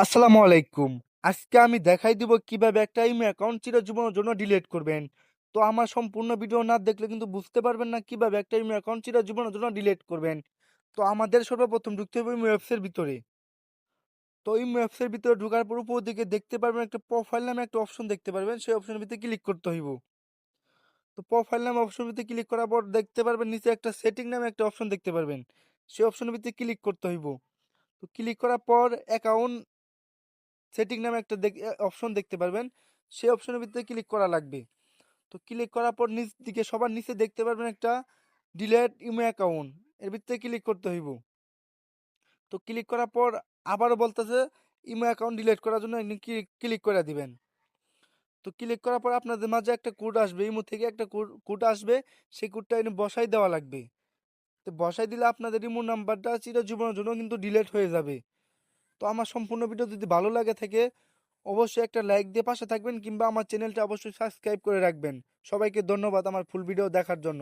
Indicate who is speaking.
Speaker 1: আসসালামু আলাইকুম। আজকে আমি দেখাই দিব কিভাবে একটা ইমেল অ্যাকাউন্ট চিরজীবনের জন্য ডিলিট করবেন। তো আমার সম্পূর্ণ ভিডিও না দেখলে কিন্তু বুঝতে পারবেন না কিভাবে একটা ইমেল অ্যাকাউন্ট চিরজীবনের জন্য ডিলিট করবেন। তো আমাদের সর্বপ্রথম ঢুকতে হবে ইমেল অ্যাপসের ভিতরে। তো ইমেল অ্যাপসের ভিতরে ঢোকার পর উপর দিকে দেখতে পারবেন একটা প্রোফাইল নামে একটা অপশন দেখতে পারবেন, সেই অপশনের ভিতরে ক্লিক করতে হইব। তো প্রোফাইল নামে অপশনের ভিতরে ক্লিক করার পর দেখতে পারবেন নিচে একটা সেটিং নামে একটা অপশন দেখতে পারবেন, সেই অপশনের ভিতরে ক্লিক করতে হইব। তো ক্লিক করার পর অ্যাকাউন্ট সেটিং নামে একটা অপশন দেখতে পারবেন, সেই অপশনের ভিতরে ক্লিক করা লাগবে। তো ক্লিক করার পর নিচ দিকে সবার নিচে দেখতে পারবেন একটা ডিলেট ইমেল অ্যাকাউন্ট, এর ভিতরে ক্লিক করতে হইব। তো ক্লিক করার পর আবারও বলতেছে ইমেল অ্যাকাউন্ট ডিলিট করার জন্য ক্লিক করে দিবেন। তো ক্লিক করার পর আপনাদের মাঝে একটা কোড আসবে, ইমো থেকে একটা কোড আসবে, সেই কোডটা এনে বসাই দেওয়া লাগবে। তো বসাই দিলে আপনাদের ইমো নাম্বারটা চিরজীবনের জন্য কিন্তু ডিলিট হয়ে যাবে। তো আমার সম্পূর্ণ ভিডিও যদি ভালো লাগে থাকে অবশ্যই একটা লাইক দিয়ে পাশে থাকবেন, কিংবা আমার চ্যানেলটা অবশ্যই সাবস্ক্রাইব করে রাখবেন। সবাইকে ধন্যবাদ আমার ফুল ভিডিও দেখার জন্য।